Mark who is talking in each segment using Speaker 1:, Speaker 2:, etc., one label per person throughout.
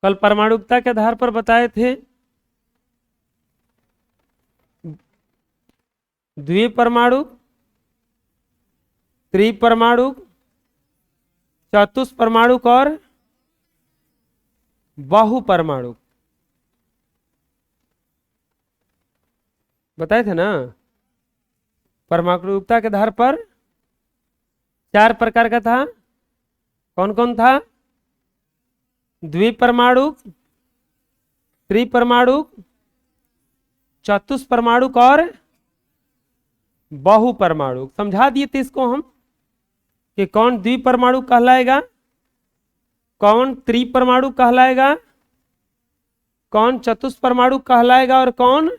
Speaker 1: कल परमाणुकता के आधार पर बताए थे द्विपरमाणु, त्रिपरमाणु, चतुष्परमाणुक और बहुपरमाणु बताए थे ना। परमाणुकता के आधार पर 4 प्रकार का था। कौन कौन था? द्विपरमाणु, त्रिपरमाणु, चतुष्परमाणुक और बहुपरमाणु। समझा दिए थे इसको हम कि कौन द्विपरमाणु कहलाएगा, कौन त्रिपरमाणु कहलाएगा, कौन चतुष्परमाणु कहलाएगा और कौन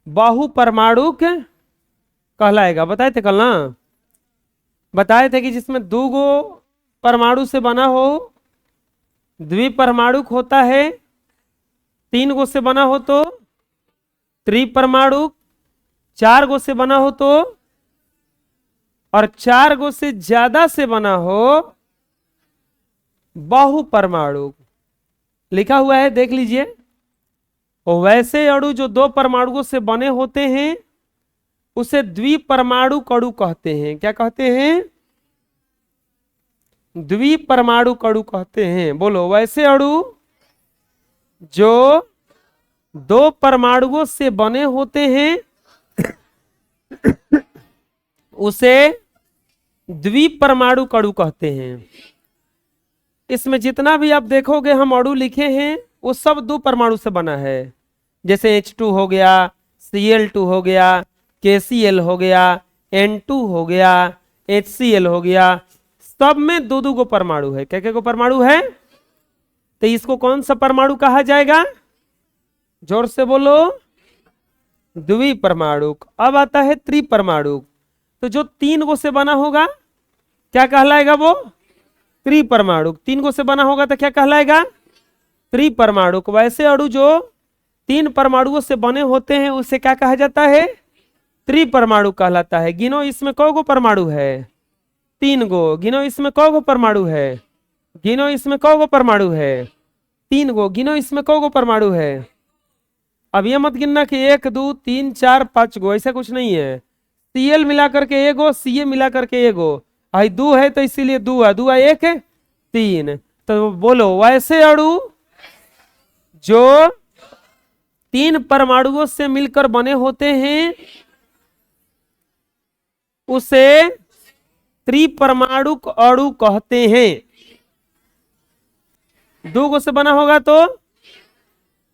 Speaker 1: बहुपरमाणु कहलाएगा। बताए थे कल ना। बताए थे कि जिसमें 2 गो परमाणु से बना हो द्विपरमाणुक होता है, 3 गो से बना हो तो त्रिपरमाणुक, 4 गो से बना हो तो, और 4 गो से ज्यादा से बना हो बहुपरमाणुक। लिखा हुआ है, देख लीजिए। वैसे अणु जो 2 परमाणुओं से बने होते हैं उसे द्विपरमाणुक अणु कहते हैं। क्या कहते हैं? द्विपरमाणुक अणु कहते हैं। बोलो, वैसे अणु जो 2 परमाणुओं से बने होते हैं उसे द्विपरमाणुक अणु कहते हैं। इसमें जितना भी आप देखोगे हम अणु लिखे हैं वो सब 2 परमाणु से बना है। जैसे H2 हो गया, Cl2 हो गया, KCl हो गया, N2 हो गया, HCl हो गया, सब में 2-2 गो परमाणु है। क्या क्या गो परमाणु है? तो इसको कौन सा परमाणु कहा जाएगा? जोर से बोलो। द्विपरमाणुक। अब आता है त्रिपरमाणुक। तो जो 3 गो से बना होगा क्या कहलाएगा? वो त्रिपरमाणुक। 3 गो से बना होगा तो क्या कहलाएगा? त्रिपरमाणुक। वैसे अणु जो 3 परमाणुओं से बने होते हैं उसे क्या कहा जाता है? त्रिपरमाणु कहलाता है। गिनो इसमें कौ गो परमाणु है? 3 गो। गिनो इसमें कौ गो परमाणु है? गिनो इसमें कौ गो परमाणु है? 3 गो। गिनो इसमें कौ गो परमाणु है? अब ये मत गिनना कि 1 2 3 4 5 गो, ऐसा कुछ नहीं है। Cl मिला करके 1 गो, Ca मिला करके 1 गो, आई 2 है तो इसीलिए 2 है, 2 1 है 3। तो बोलो, वैसे अणु जो 3 परमाणुओं से मिलकर बने होते हैं उसे त्रिपरमाणुक अणु कहते हैं। 2 गो से बना होगा तो,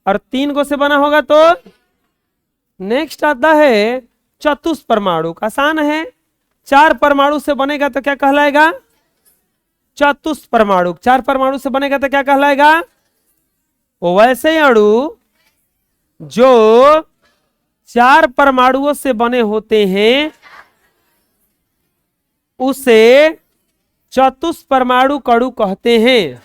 Speaker 1: और 3 गो से बना होगा तो। नेक्स्ट आता है चतुष्परमाणुक। आसान है। 4 परमाणु से बनेगा तो क्या कहलाएगा? चतुष्परमाणुक। 4 परमाणु से बनेगा तो क्या कहलाएगा? वैसे अणु जो 4 परमाणुओं से बने होते हैं उसे चतुष्परमाणुक अणु कहते हैं।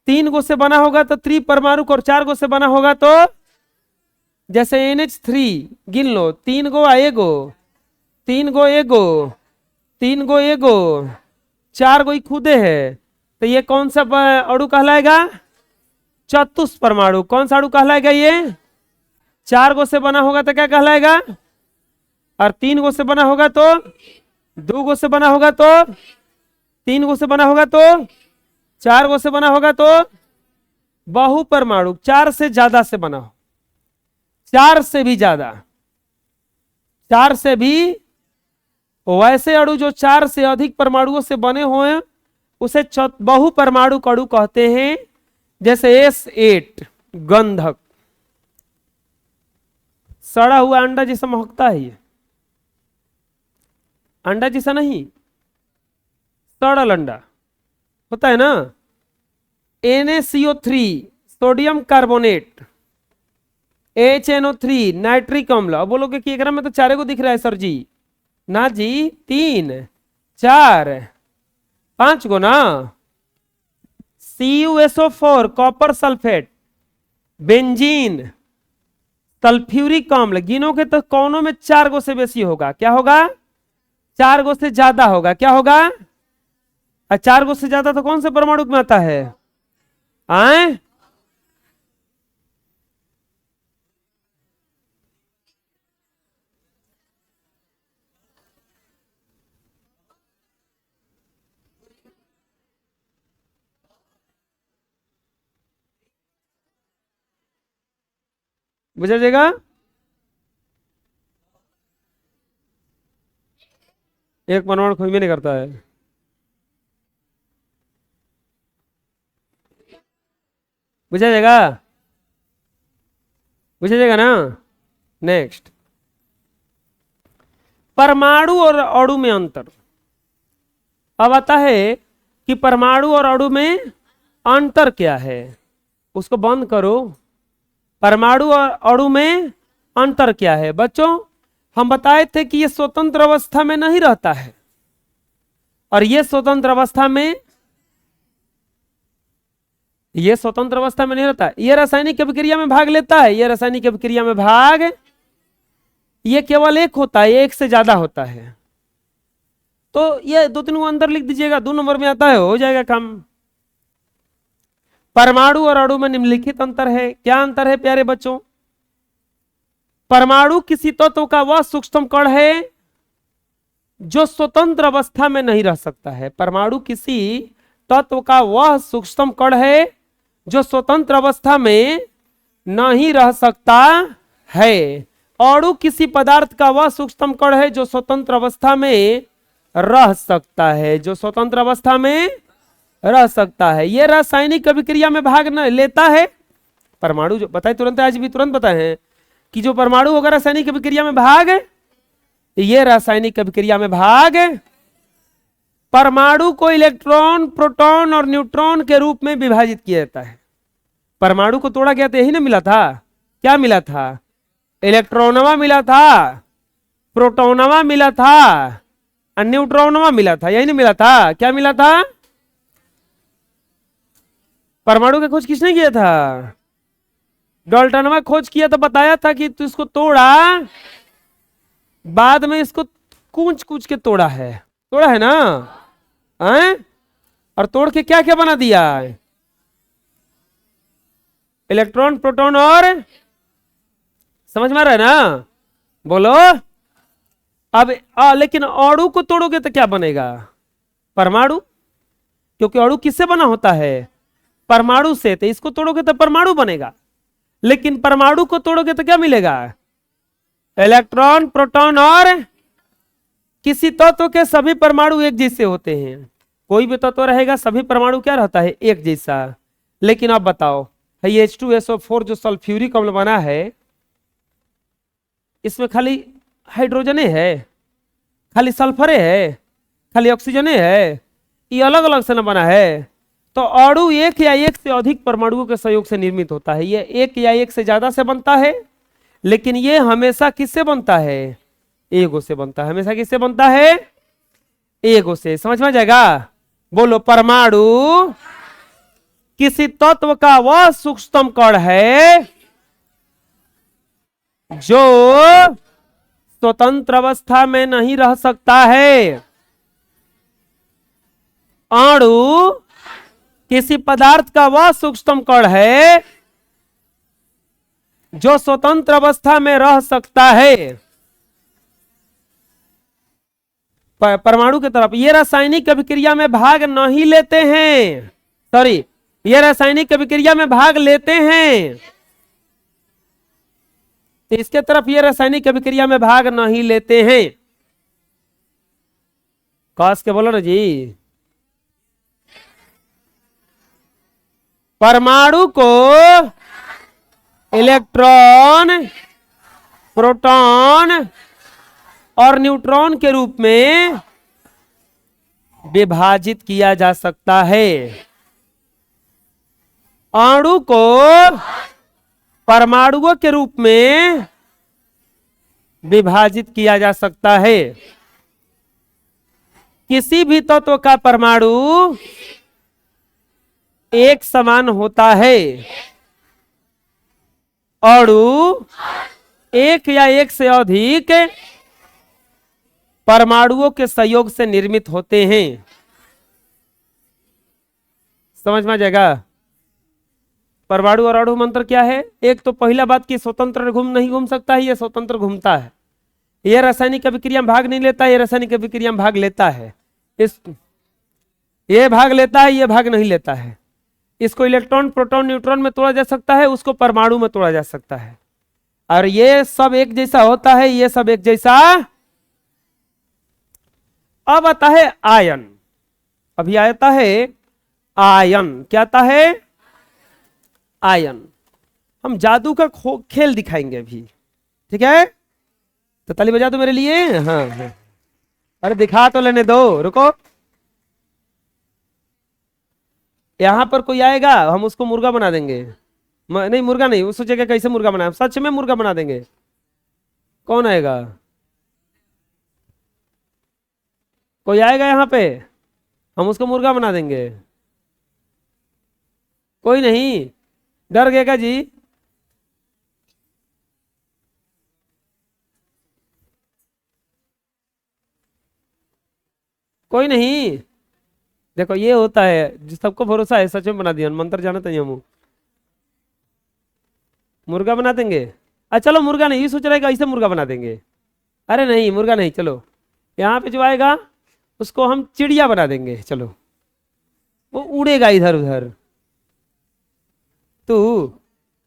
Speaker 1: 3 गो से बना होगा तो त्रिपरमाणुक, और 4 गो से बना होगा तो, जैसे NH3 गिन लो, 3 गो 1 गो, 3 गो 1 गो, 3 गो 1 गो, 4 गो खुदे है, तो ये कौन सा अणु कहलाएगा? चतुष्परमाणु। कौन सा अणु कहलाएगा ये? 4 गो से बना होगा तो क्या कहलाएगा? और 3 गो से बना होगा तो, 2 गो से बना होगा तो, 3 गो से बना होगा तो, 4 गो से बना होगा तो बहुपरमाणु। 4 से ज्यादा से बना हो, 4 से भी ज्यादा, 4 से भी। वैसे अणु जो 4 से अधिक परमाणुओं से बने हुए उसे बहुपरमाणु अणु कहते हैं। जैसे S8 गंधक, सड़ा हुआ अंडा जैसा महकता है ये, अंडा जैसा नहीं, सड़ल अंडा होता है ना। NaCO3 sodium carbonate, HNO3 nitric अम्ल। अब बोलोगे कि एकरा में तो 4 गो दिख रहा है सर जी। ना जी, 3 4 5 गो ना। CuSO4 copper sulphate, benzene, sulphuric अम्ल। गिनोगे तो कौनों में 4 गो से बेसी होगा? क्या होगा? 4 गो से ज्यादा होगा। क्या होगा? 4 गो से ज्यादा तो कौन से परमाणु में आता है? आए, बुझा जाएगा। एक परमाणु खोज में नहीं करता है। बुझा जाएगा, बुझा जाएगा ना। नेक्स्ट, परमाणु और अणु में अंतर। अब आता है कि परमाणु और अणु में अंतर क्या है। उसको बंद करो। परमाणु और अणु में अंतर क्या है बच्चों। हम बताए थे कि ये स्वतंत्र अवस्था में नहीं रहता है और ये स्वतंत्र अवस्था में, ये स्वतंत्र अवस्था में नहीं रहता। ये रासायनिक अभिक्रिया में भाग लेता है, ये रासायनिक अभिक्रिया में भाग, ये केवल एक होता है, एक से ज्यादा होता है। तो ये दो तीन अंदर लिख दीजिएगा, 2 नंबर में आता है, हो जाएगा काम। परमाणु और अणु में निम्नलिखित अंतर है। क्या अंतर है प्यारे बच्चों। परमाणु किसी तत्व का वह सूक्ष्म कण है जो स्वतंत्र अवस्था में नहीं रह सकता है। परमाणु किसी तत्व का वह सूक्ष्म कण है जो स्वतंत्र अवस्था में नहीं रह सकता है। अणु किसी पदार्थ का वह सूक्ष्म कण है जो स्वतंत्र अवस्था में रह सकता है, जो स्वतंत्र अवस्था में रह सकता है। यह रासायनिक अभिक्रिया में भाग न लेता है। परमाणु जो बताए तुरंत, आज भी तुरंत बताए हैं कि जो परमाणु होगा रासायनिक अभिक्रिया में भाग, ये रासायनिक अभिक्रिया में भाग, परमाणु को इलेक्ट्रॉन, प्रोटॉन और न्यूट्रॉन के रूप में विभाजित किया जाता है। परमाणु को तोड़ा गया तो यही ना मिला था। क्या मिला था। इलेक्ट्रॉनवा मिला था, प्रोटोनवा मिला था और न्यूट्रॉनवा मिला था, यही नहीं मिला था। क्या मिला था। परमाणु का खोज किसने किया था। डाल्टनवा खोज किया, तो बताया था कि तू इसको तोड़ा, बाद में इसको कूच कूच के तोड़ा है, तोड़ा है ना। और तोड़ के क्या क्या बना दिया। इलेक्ट्रॉन, प्रोटॉन और, समझ में आ रहा है ना। बोलो। अब लेकिन अणु को तोड़ोगे तो क्या बनेगा। परमाणु, क्योंकि अणु किससे बना होता है। परमाणु से। तो इसको तोड़ोगे तो परमाणु बनेगा, लेकिन परमाणु को तोड़ोगे तो क्या मिलेगा। इलेक्ट्रॉन, प्रोटॉन और, किसी तत्व के सभी परमाणु एक जैसे होते हैं। कोई भी तत्व रहेगा सभी परमाणु क्या रहता है, एक जैसा। लेकिन अब बताओ, ये H2SO4 जो सल्फ्यूरिक अम्ल बना है, इसमें खाली हाइड्रोजन है, खाली सल्फर है, खाली ऑक्सीजन है, ये अलग अलग से न बना है। तो अणु एक या एक से अधिक परमाणुओं के सहयोग से निर्मित होता है। ये एक या एक से ज्यादा से बनता है, लेकिन ये हमेशा किससे बनता है, एगो से बनता है। हमेशा किससे बनता है, एगो से। समझ में आ जाएगा। बोलो। परमाणु किसी तत्व का वह सूक्ष्म कण है जो स्वतंत्र अवस्था में नहीं रह सकता है। अणु किसी पदार्थ का वह सूक्ष्म कण है जो स्वतंत्र अवस्था में रह सकता है। परमाणु की तरफ, ये रासायनिक अभिक्रिया में भाग नहीं लेते हैं। सॉरी, ये रासायनिक अभिक्रिया में भाग लेते हैं। तो इसके तरफ ये रासायनिक अभिक्रिया में भाग नहीं लेते हैं। कस के बोलो ना जी। परमाणु को इलेक्ट्रॉन, प्रोटॉन और न्यूट्रॉन के रूप में विभाजित किया जा सकता है। अणु को परमाणुओं के रूप में विभाजित किया जा सकता है। किसी भी तत्व का परमाणु एक समान होता है। अणु एक या एक से अधिक परमाणुओं के सहयोग से निर्मित होते हैं। समझ में आ जाएगा। परमाणु और अणु मंत्र क्या है? एक तो पहला बात कि स्वतंत्र नहीं घूम सकता है, ये स्वतंत्र घूमता है। ये रासायनिक अभिक्रिया में भाग नहीं लेता है, ये रासायनिक अभिक्रिया में भाग लेता है। इस ये भाग लेता है, ये भाग नहीं लेता है। इसको इलेक्ट्रॉन प्रोटॉन न्यूट्रॉन में तोड़ा जा सकता है, उसको परमाणु में तोड़ा जा सकता है। और ये सब एक जैसा होता है, ये सब एक जैसा। अब आता है आयन। अभी आता है आयन। क्या आता है? आयन। हम जादू का खेल दिखाएंगे अभी, ठीक है? तो ताली बजा दो मेरे लिए। हाँ हाँ, अरे दिखा तो लेने दो, रुको। यहां पर कोई आएगा, हम उसको मुर्गा बना देंगे। नहीं मुर्गा नहीं, वो सोचेगा कैसे मुर्गा बनाए, सच में मुर्गा बना देंगे। कौन आएगा? कोई आएगा यहाँ पे, हम उसको मुर्गा बना देंगे। कोई नहीं, डर गएगा जी? कोई नहीं। देखो ये होता है, जिस सबको भरोसा है सच में बना दिया, मंत्र जाना चाहिए हम मुर्गा बना देंगे। चलो मुर्गा नहीं, ये सोच रहे ऐसे मुर्गा बना देंगे। अरे नहीं मुर्गा नहीं, चलो यहाँ पे जो आएगा उसको हम चिड़िया बना देंगे। चलो वो उड़ेगा इधर उधर। तू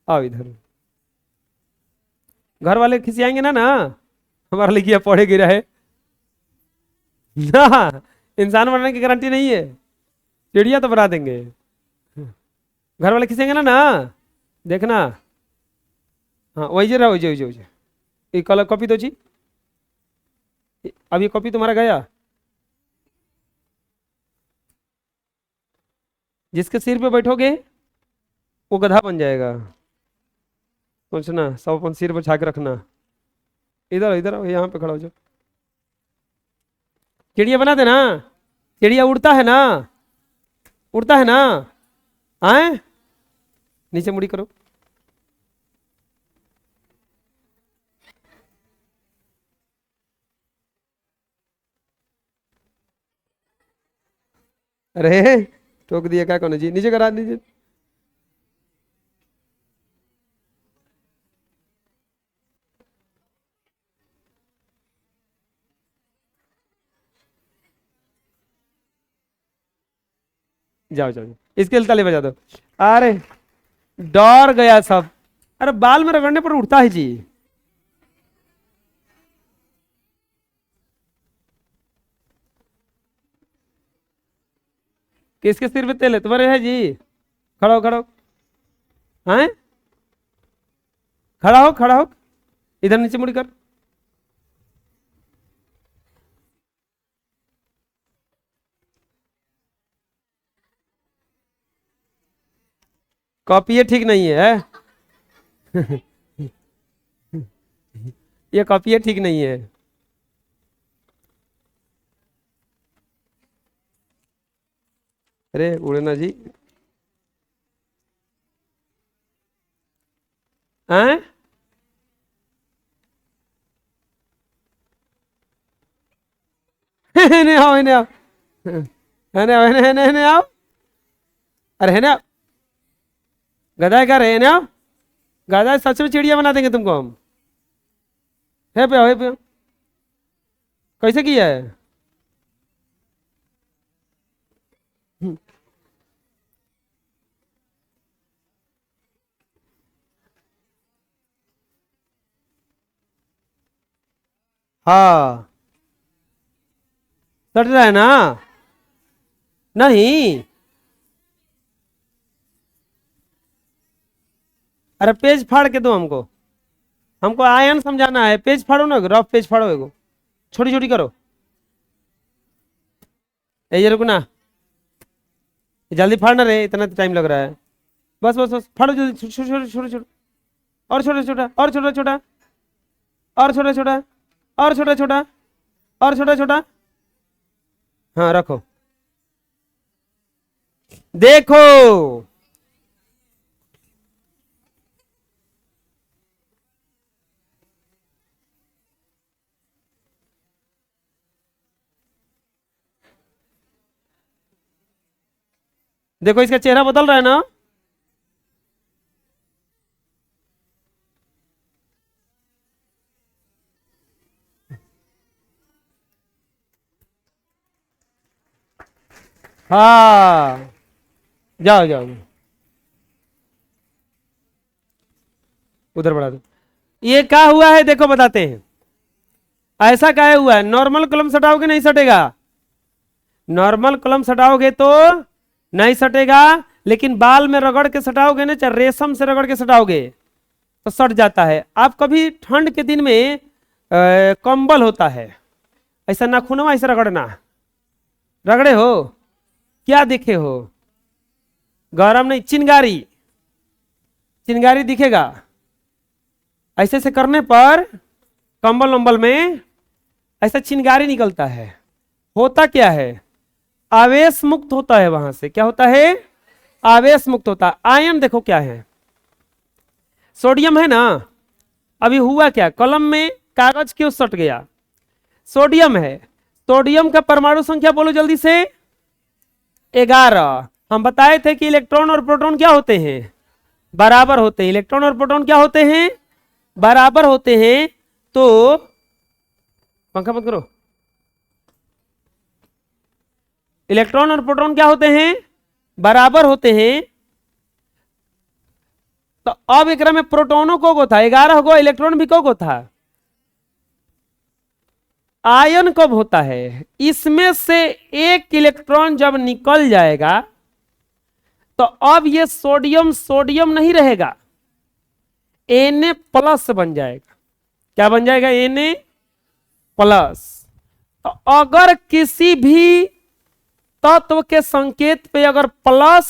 Speaker 1: आओ इधर। घर वाले खिसियाएंगे ना ना, हमारा लिखिए पढ़े गिरा है ना। इंसान बनने की गारंटी नहीं है, चिड़िया तो बना देंगे। घर वाले खिसेंगे ना ना, देखना। हाँ वही जे रहा, वही जे वही जे। ये कलर कॉपी दो जी। अब ये कॉपी तुम्हारा गया। जिसके सिर पे बैठोगे वो गधा बन जाएगा। सोचना, सब अपन सिर पर छाके रखना। इधर इधर यहाँ पे खड़ा हो जाओ। चिड़िया बना देना। चिड़िया उड़ता है ना, उड़ता है ना। आए नीचे मुड़ी करो। अरे ठोक दिया क्या कौन जी, नीचे करा नीचे। जाओ जाओ, इसके लिए ताली बजा दो। अरे डर गया सब। अरे बाल में रगड़ने पर उठता है जी। किसके सिर पे तेल है? तुम्हारे है जी। खड़ा हो खड़ा हो। हैं? खड़ा हो खड़ा हो, इधर नीचे मुड़ी कर। कॉपी ये ठीक नहीं है। ये कॉपी ये ठीक नहीं है। अरे उड़ना जी। हैं? नहीं आओ, नहीं आओ, है आओ, है आओ। अरे है ना, गधा क्या रहे ना। गधा सच में चिड़िया बना देंगे तुमको हम। है पे आओ, है पे आओ। कैसे किया है? हाँ सट रहा है ना। नहीं, अरे पेज फाड़ के दो हमको। हमको आयन समझाना है। पेज फाड़ो ना, रफ पेज फाड़ो एगो, छोटी छोटी करो। ये रुकना, जल्दी फाड़ना रे, इतना टाइम लग रहा है। बस बस बस फाड़ो जल्दी, छोटे छोटे छोटे छोटे। और छोटा छोटा, और छोटा छोटा, और छोटा छोटा, और छोटा छोटा, और छोटा छोटा। हाँ रखो। देखो देखो, इसका चेहरा बदल रहा है ना। हाँ, जाओ जाओ उधर बढ़ा दो। ये क्या हुआ है देखो बताते हैं। ऐसा क्या हुआ है, नॉर्मल कलम सटाओगे नहीं सटेगा, नॉर्मल कलम सटाओगे तो नहीं सटेगा, लेकिन बाल में रगड़ के सटाओगे ना, चाहे रेशम से रगड़ के सटाओगे तो सट जाता है। आप कभी ठंड के दिन में कंबल होता है, ऐसा नाखूनवा ऐसा रगड़ना, रगड़े हो क्या देखे हो, गरम नहीं, चिंगारी, चिंगारी दिखेगा, ऐसे से करने पर कंबल वंबल में ऐसा चिंगारी निकलता है। होता क्या है, आवेश मुक्त होता है वहां से, क्या होता है, आवेश मुक्त होता है। आयन देखो क्या है, सोडियम है ना, अभी हुआ क्या, कलम में कागज क्यों सट गया, सोडियम है, सोडियम का परमाणु संख्या बोलो जल्दी से, 11। हम बताए थे कि इलेक्ट्रॉन और प्रोटॉन क्या होते हैं, बराबर होते हैं, इलेक्ट्रॉन और प्रोटॉन क्या होते हैं, बराबर होते हैं। तो पंखा मत करो, इलेक्ट्रॉन और प्रोटॉन क्या होते हैं, बराबर होते हैं। तो अब एक में प्रोटोनों को था 11 गो, इलेक्ट्रॉन भी को था, आयन कब होता है, इसमें से एक इलेक्ट्रॉन जब निकल जाएगा तो अब ये सोडियम सोडियम नहीं रहेगा, Na प्लस बन जाएगा। क्या बन जाएगा, Na प्लस। तो अगर किसी भी तत्व के संकेत पे अगर प्लस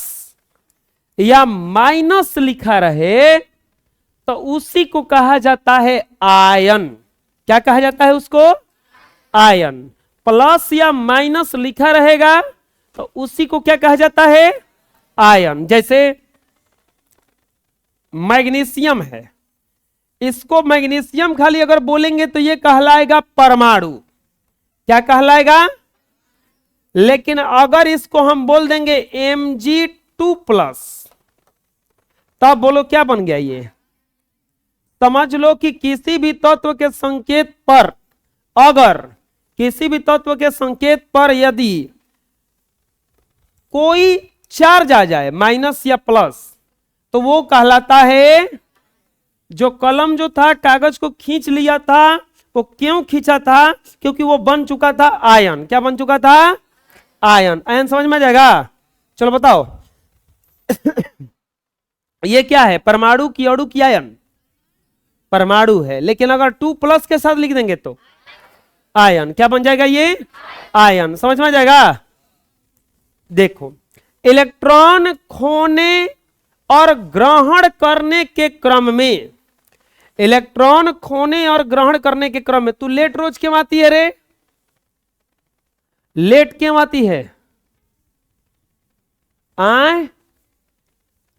Speaker 1: या माइनस लिखा रहे तो उसी को कहा जाता है आयन। क्या कहा जाता है उसको, आयन। प्लस या माइनस लिखा रहेगा तो उसी को क्या कहा जाता है, आयन। जैसे मैग्नीशियम है, इसको मैग्नीशियम खाली अगर बोलेंगे तो ये कहलाएगा परमाणु, क्या कहलाएगा। लेकिन अगर इसको हम बोल देंगे Mg2+, तब बोलो क्या बन गया, ये समझ लो कि किसी भी तत्व के संकेत पर, अगर किसी भी तत्व के संकेत पर यदि कोई चार्ज आ जाए माइनस या प्लस, तो वो कहलाता है, जो कलम जो था कागज को खींच लिया था, वो क्यों खींचा था, क्योंकि वो बन चुका था आयन। क्या बन चुका था, आयन। आयन समझ में आ जाएगा। चलो बताओ ये क्या है, परमाणु की अणु की आयन, परमाणु है। लेकिन अगर 2+ के साथ लिख देंगे तो आयन, क्या बन जाएगा, ये आयन। समझ में आ जाएगा। देखो, इलेक्ट्रॉन खोने और ग्रहण करने के क्रम में, इलेक्ट्रॉन खोने और ग्रहण करने के क्रम में, तू लेट रोज क्यों आती है रे, लेट क्यों आती है, आए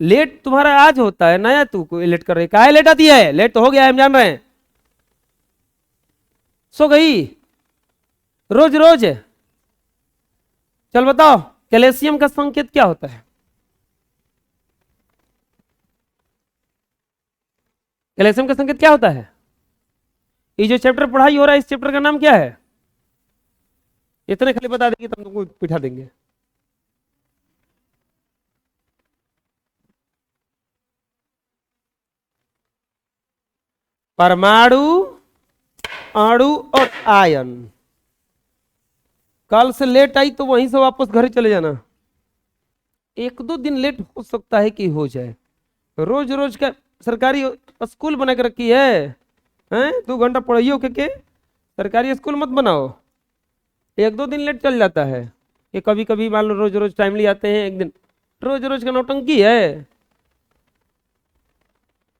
Speaker 1: लेट तुम्हारा आज होता है, नया तू को लेट कर रही, काहे लेट आती है, लेट तो हो गया है, हम जान रहे हैं, सो गई रोज रोज। चल बताओ, कैल्शियम का संकेत क्या होता है, कैल्शियम का संकेत क्या होता है। ये जो चैप्टर पढ़ाई हो रहा है, इस चैप्टर का नाम क्या है, इतने खाली बता देंगे तो तुमको बिठा देंगे। परमाणु, अणु और आयन। कल से लेट आई तो वहीं से वापस घर चले जाना, 1-2 दिन लेट हो सकता है कि हो जाए। रोज रोज का सरकारी स्कूल बना के रखी है, हैं 2 घंटा पढ़ाइयो के सरकारी स्कूल मत बनाओ। 1-2 दिन लेट चल जाता है, ये कभी कभी मान लो रोज रोज टाइमली आते हैं, एक दिन रोज रोज का नौटंकी है,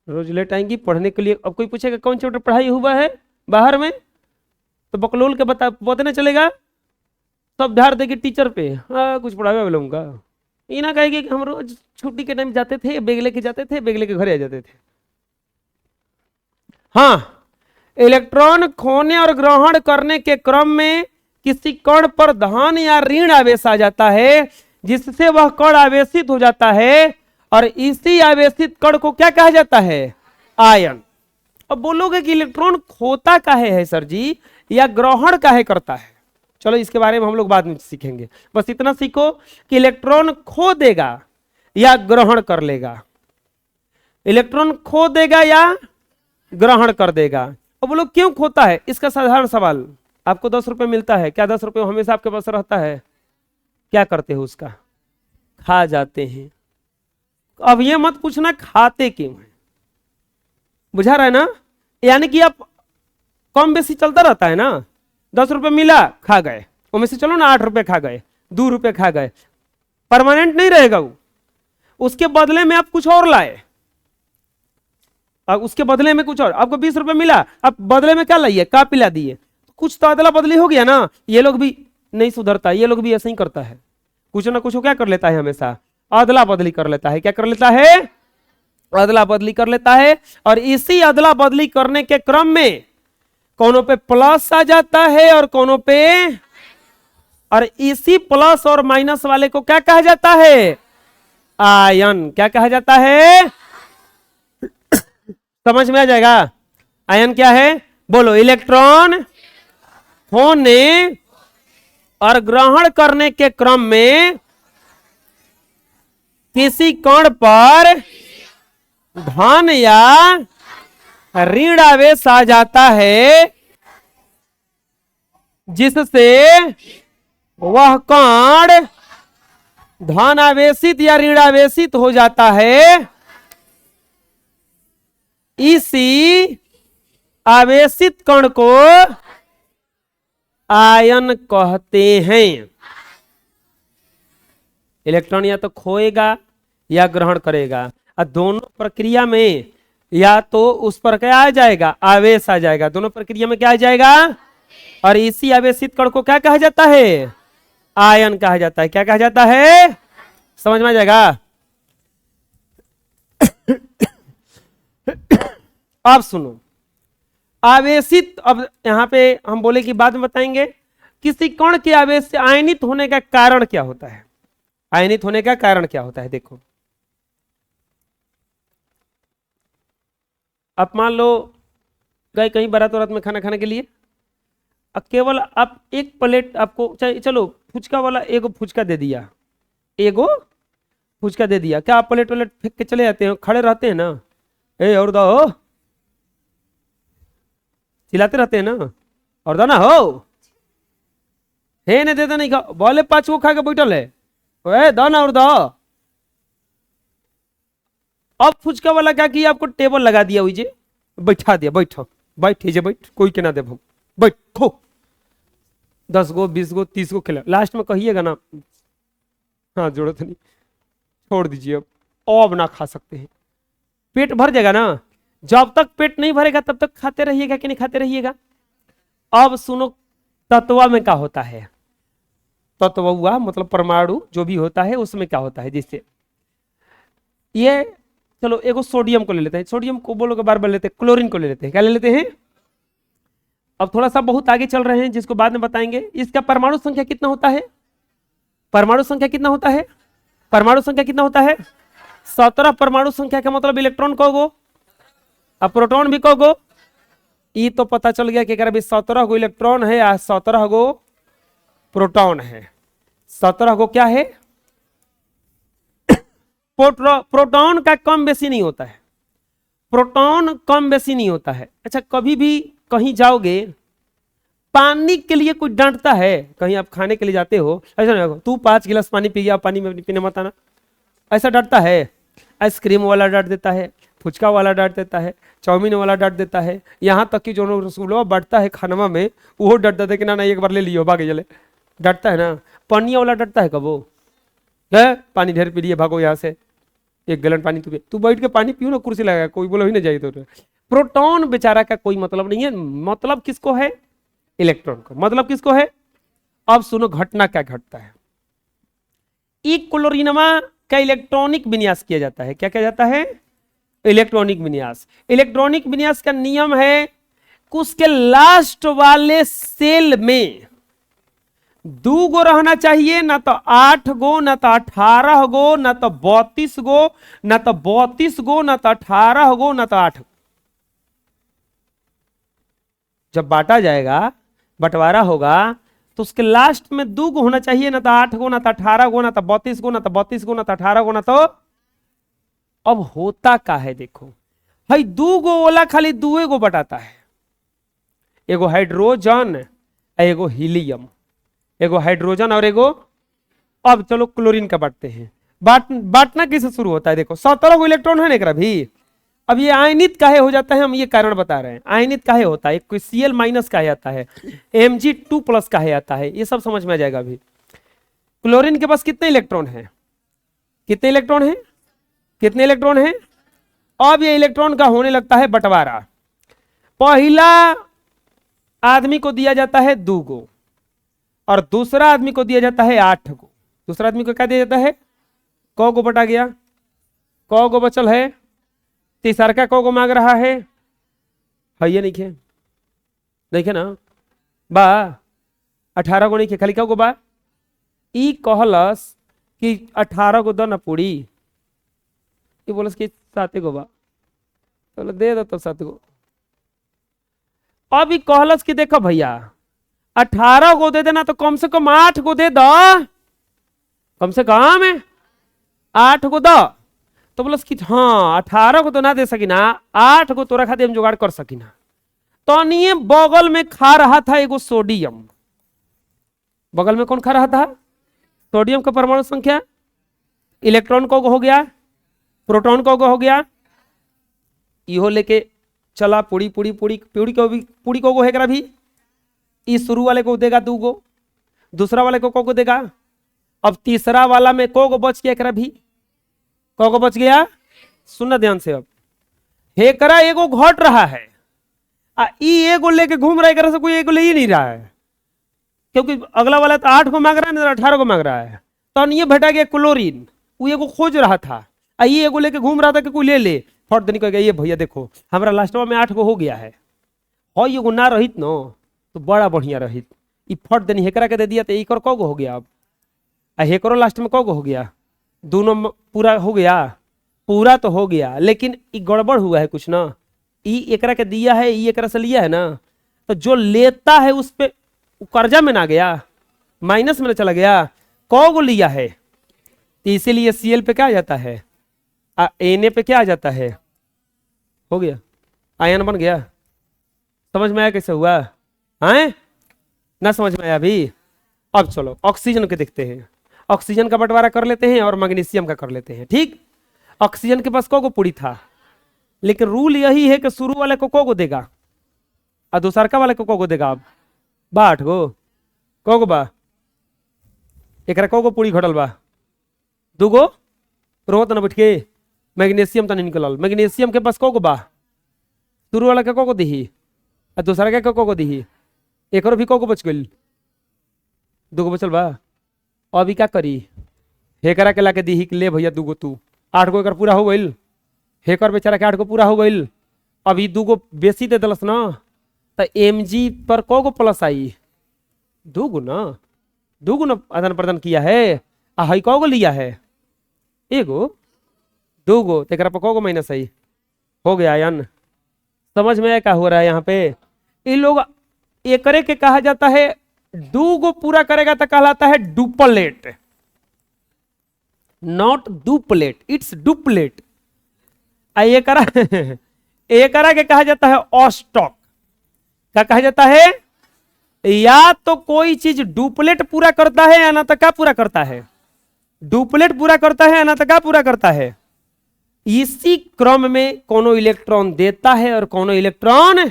Speaker 1: रोज लेट आएंगी पढ़ने के लिए। अब कोई पूछेगा कौन चैप्टर पढ़ाई हुआ है बाहर में, तो बकलोल के बताने चलेगा, सब झाड़ देगी टीचर पे, हाँ कुछ पढ़ावे वालों का। ये ना कहेगी कि हम रोज छुट्टी के टाइम जाते थे, बैग लेके जाते थे, बैग लेके घर आ जाते थे। हाँ, इलेक्ट्रॉन खोने और ग्रहण करने के क्रम में किसी कण पर धन या ऋण आवेश आ जाता है, जिससे वह कण आवेशित हो जाता है, और इसी आवेशित कण को क्या कहा जाता है, आयन। अब बोलोगे कि इलेक्ट्रॉन खोता काहे है सर जी, या ग्रहण काहे करता है, चलो इसके बारे में हम लोग बाद में सीखेंगे। बस इतना सीखो कि इलेक्ट्रॉन खो देगा या ग्रहण कर लेगा, इलेक्ट्रॉन खो देगा या ग्रहण कर देगा। अब बोलो क्यों खोता है, इसका साधारण सवाल। आपको 10 रुपए मिलता है, क्या 10 रुपए हमेशा आपके पास रहता है? क्या करते हो उसका? खा जाते हैं। अब ये मत पूछना खाते क्यों है, बुझा रहा है ना? यानी कि आप कम बेसी चलता रहता है ना, 10 रुपए मिला खा गए, उनमें से चलो ना 8 रुपए खा गए, 2 रुपए खा गए, परमानेंट नहीं रहेगा वो। उसके बदले में आप कुछ और लाए, उसके बदले में कुछ और, आपको 20 रुपए मिला, आप बदले में क्या लाइए? कापी ला दिए, कुछ तो अदला बदली हो गया ना। ये लोग भी नहीं सुधरता, ये लोग भी ऐसे ही करता है, कुछ ना कुछ क्या कर लेता है, हमेशा अदला बदली कर लेता है। क्या कर लेता है? अदला बदली कर लेता है। और इसी अदला बदली करने के क्रम में कोनों पे प्लस आ जाता है और कोनों पे, और इसी प्लस और माइनस वाले को क्या कहा जाता है? आयन। क्या कहा जाता है? समझ में आ जाएगा? आयन क्या है? बोलो। इलेक्ट्रॉन होने और ग्रहण करने के क्रम में किसी कण पर धन या ऋण आवेश आ जाता है, जिससे वह कण धन आवेशित या ऋण आवेशित हो जाता है। इसी आवेशित कण को आयन कहते हैं। इलेक्ट्रॉन या तो खोएगा या ग्रहण करेगा, और दोनों प्रक्रिया में या तो उस पर क्या आ जाएगा? आवेश आ जाएगा। दोनों प्रक्रिया में क्या आ जाएगा? और इसी आवेशित कण को क्या कहा जाता है? आयन कहा जाता है। क्या कहा जाता है? समझ में आ जाएगा? अब सुनो, आवेशित, अब यहां पे हम बोले कि बाद में बताएंगे, किसी कण के आवेश से आयनित होने का कारण क्या होता है? आयनित होने का कारण क्या होता है? देखो, आप मान लो गए कहीं बारात वारात में खाना खाने के लिए, केवल आप एक प्लेट, आपको चलो फुचका वाला एगो फुचका दे दिया, एगो फुचका दे दिया, क्या आप प्लेट वालेट फेंक के चले जाते हैं? खड़े रहते हैं ना, ए और दो, चिल्लाते रहते हैं ना, और दो ना हो, हे ने देता नहीं खा, बोले 5 वो खा के बैठल है, ए दो ना और दो। अब फुचका वाला क्या किया? आपको टेबल लगा दिया, हुई बैठा दिया, बैठो बैठे बैठ, कोई के ना दे, बैठो, 10 गो 20 गो 30 गो खिला, लास्ट में कहिएगा ना हाँ जरूरत नहीं, छोड़ दीजिए, अब ना खा सकते हैं। पेट भर जाएगा ना, जब तक पेट नहीं भरेगा तब तक खाते रहिएगा कि नहीं खाते रहिएगा। अब सुनो, तत्व में क्या होता है? तत्व हुआ मतलब परमाणु जो भी होता है, उसमें क्या होता है? जिससे ये, चलो एगो सोडियम को ले लेते हैं, सोडियम को बोलोगे बार बार लेते हैं, क्लोरीन को ले लेते हैं, क्या ले लेते हैं? अब थोड़ा सा बहुत आगे चल रहे हैं, जिसको बाद में बताएंगे। इसका परमाणु संख्या कितना होता है? परमाणु संख्या कितना होता है? परमाणु संख्या कितना होता है? 17 परमाणु संख्या का मतलब इलेक्ट्रॉन कहोगो, अब प्रोटॉन भी कहोगो। ये तो पता चल गया कि अगर 17 गो इलेक्ट्रॉन है या 17 गो प्रोटॉन है। 17 गो क्या है? प्रोटॉन का कम बेसी नहीं होता है, प्रोटॉन कम बेसी नहीं होता है। अच्छा, कभी भी कहीं जाओगे, पानी के लिए कोई डांटता है? कहीं आप खाने के लिए जाते हो, ऐसा नहीं, तू 5 गिलास पानी पी गया, पानी में पीने मत आना, ऐसा डांटता है? आइसक्रीम वाला डांट देता है, फुचका वाला डांट देता है, चाउमीन वाला डांट देता है, यहाँ तक कि जो रसगुल्ला बांटता है खानवा में, वो डांट देता है कि ना एक बार ले लियो, भागे चले, डांटता है ना। पनिया वाला डांटता है कबो? पानी ढेर पी लिए, भागो यहाँ से, 1 गैलन पानी तू बैठ के पानी पियो ना, कुर्सी लगा, कोई बोलो ही ना जाए। तो प्रोटॉन बेचारा का कोई मतलब नहीं है, मतलब किसको है? इलेक्ट्रॉन को। मतलब किसको है? अब सुनो घटना क्या घटता है। एक क्लोरीनमा का इलेक्ट्रॉनिक विन्यास किया जाता है। क्या किया जाता है? इलेक्ट्रॉनिक विन्यास। इलेक्ट्रॉनिक विन्यास का नियम है कि उसके लास्ट वाले सेल में 2 गो रहना चाहिए, ना तो 8 गो, ना तो 18 गो, ना तो 32 गो, ना तो 32 गो, ना तो 18 गो, ना तो 8 गो। जब बांटा जाएगा, बंटवारा होगा, तो उसके लास्ट में 2 गो होना चाहिए, ना तो 8 गो, ना तो 18 गो, ना तो 32 गो, ना तो 32 गो, ना तो 18 गो, ना तो। अब होता का है देखो भाई, 2 गो वाला खाली 2 गो बताता है, एगो हाइड्रोजन एगो हीलियम, एगो हाइड्रोजन और एगो। अब चलो क्लोरीन का बांटते हैं। बांटना किससे शुरू होता है, देखो 17 गो इलेक्ट्रॉन है ना भी। अब ये आयनित काहे हो जाता है, हम ये कारण बता रहे हैं। आयनित काहे होता है, कोई Cl माइनस काहे आता है, Mg2+ काहे आता है, ये सब समझ में आ जाएगा अभी। क्लोरीन के पास कितने इलेक्ट्रॉन है, कितने इलेक्ट्रॉन है, कितने इलेक्ट्रॉन है। अब ये इलेक्ट्रॉन का होने लगता है बंटवारा। पहला आदमी को दिया जाता है 2 गो और दूसरा आदमी को दिया जाता है 8 गो। दूसरा आदमी को क्या दिया जाता है, क गो बटा गया, क गो बचल है। तीसरा का क गो मांग रहा है ये नहीं खे, देखे ना बा 18 गो नहीं खे, खाली क गो बा। ई कहलस कि 18 गो दो ना पूरी, ये बोलस कि 7 गो बा, तो दे दो तो 7 गो। अब ई कहलस कि देखो भैया 18 गो दे देना तो कम से कम 8 गो दे दो, कम से कम 8 गो दो। तो बोलस कि हाँ 18 गो तो ना दे सकी ना, 8 गो तोरा खातिर हम जुगाड़ कर सकी ना। तो नहीं बगल में खा रहा था एगो सोडियम, बगल में कौन खा रहा था, सोडियम का परमाणु संख्या, इलेक्ट्रॉन को हो गया, प्रोटॉन को हो गया, इहो लेके चला पूरी पूरी पूरी पूरी को भी, पूरी को है भी। इस शुरू वाले को देगा 2 गो, दूसरा वाले को देगा। अब तीसरा वाला में को बच गया भी, को बच गया। सुनना ध्यान से, अब हेकरा एगो घट रहा है, ई एगो लेके घूम रहा है, से कोई एगो ले ही नहीं रहा है, क्योंकि अगला वाला तो 8 को मांग रहा है ना 18 को मांग रहा है। तो ये भेटा गया क्लोरीन, वो एगो खोज रहा था, ये एगो लेके घूम रहा था कि कोई ले ले। फट देनी कहेगा ये भैया देखो हमारा लास्टवा में 8 गो हो गया है, एगो ना रहित न तो बड़ा बढ़िया रहित। ई फट देनी हेकरा के दे दिया तो एक को हो गया। अब हेकरो लास्ट में को हो गया, दोनों पूरा हो गया, पूरा तो हो गया, लेकिन ई गड़बड़ हुआ है कुछ ना। ई एकरा के दिया है, ई एकरा से लिया है ना, तो जो लेता है उस पे कर्जा में ना गया, माइनस में ना चला गया, को लिया है। तो इसीलिए Cl पे क्या आ जाता है, Na पे क्या आ जाता है, हो गया आयन बन गया। समझ में आया कैसे हुआ है ना, समझ में आया अभी। अब चलो ऑक्सीजन के देखते हैं, ऑक्सीजन का बंटवारा कर लेते हैं और मैग्नीशियम का कर लेते हैं। ठीक, ऑक्सीजन के पास को पूरी था, लेकिन रूल यही है कि शुरू वाले को देगा और दूसरका वाले को देगा। अब 8 गो बा, एक को पूरी घटल बा, 2 गो रोत न बैठ के मैग्नीशियम तो नहीं निकलल। मैग्नीशियम के पास को बा, शुरू वाला के को दी और दूसरा के को दी, एक भी को बच गई, 2 गो बचल बा। अभी क्या करी, हेकरा के ला के दी ले भैया 2 गो तू, 8 गो एकर पूरा हो गई, हेकर बेचारा के 8 गो पूरा हो गई। अभी 2 गो बेसी दे दलस ना, तो Mg पर को प्लस आई, 2 गो ना, 2 गो ना आदान प्रदान किया है। हई को लिया है, एगो 2 गो, तेरा पर को माइनस आई, हो गया आयन। समझ में क्या हो रहा है यहाँ पे। इन लोग एकरे के कहा जाता है, 2 गो पूरा करेगा तो कहलाता है duplet, not duplet, it's duplet. एकरा के कहा जाता है ऑस्टॉक। क्या कहा जाता है, या तो कोई चीज डुप्लेट पूरा करता है या ना तो क्या पूरा करता है, डुप्लेट पूरा करता है या ना तो क्या पूरा करता है। इसी क्रम में कोनो इलेक्ट्रॉन देता है और कोनो इलेक्ट्रॉन,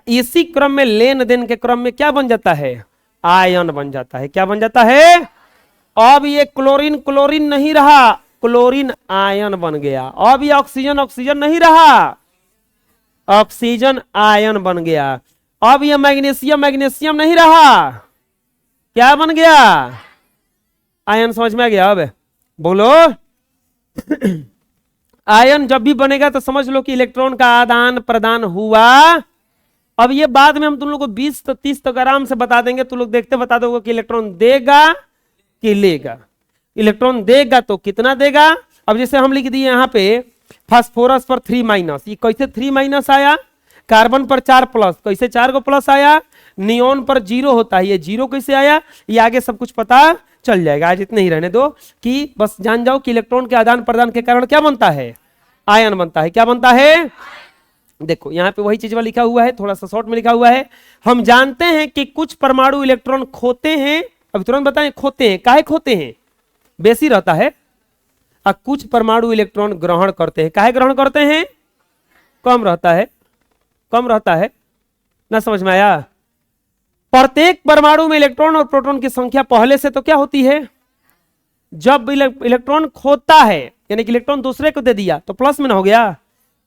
Speaker 1: इसी क्रम में लेन देन के क्रम में क्या बन जाता है, आयन बन जाता है। क्या बन जाता है, अब ये क्लोरीन क्लोरीन नहीं रहा, क्लोरीन आयन बन गया। अब ये ऑक्सीजन ऑक्सीजन नहीं रहा, ऑक्सीजन आयन बन गया। अब ये मैग्नीशियम मैग्नीशियम नहीं रहा, क्या बन गया, आयन। समझ में आ गया। अब बोलो आयन जब भी बनेगा तो समझ लो कि इलेक्ट्रॉन का आदान प्रदान हुआ। अब ये बाद में हम तुम लोग को 20 तो 30 तक आराम से बता देंगे, तुम लोग देखते बता दोगे कि इलेक्ट्रॉन देगा कि लेगा। इलेक्ट्रॉन देगा तो कितना देगा। अब जैसे हम लिख दिए यहाँ पे फास्फोरस पर 3 माइनस, ये कैसे 3 माइनस आया, कार्बन पर 4 प्लस, कैसे 4 को प्लस आया, नियॉन पर 0 होता है। ये 0 कैसे आया, ये आगे सब कुछ पता चल जाएगा। आज इतने ही रहने दो कि बस जान जाओ कि इलेक्ट्रॉन के आदान प्रदान के कारण क्या बनता है, आयन बनता है। क्या बनता है, देखो यहां पे वही चीज लिखा हुआ है, थोड़ा सा शॉर्ट में लिखा हुआ है। हम जानते हैं कि कुछ परमाणु इलेक्ट्रॉन खोते हैं, अब तुरंत बताएं खोते हैं, काहे खोते हैं, बेसी रहता है। और कुछ परमाणु इलेक्ट्रॉन ग्रहण करते हैं, काहे ग्रहण करते हैं, कम रहता है, कम रहता है ना, समझ में आया। प्रत्येक परमाणु में इलेक्ट्रॉन और प्रोटॉन की संख्या पहले से तो क्या होती है, जब इलेक्ट्रॉन खोता है यानी कि इलेक्ट्रॉन दूसरे को दे दिया तो प्लस में ना हो गया,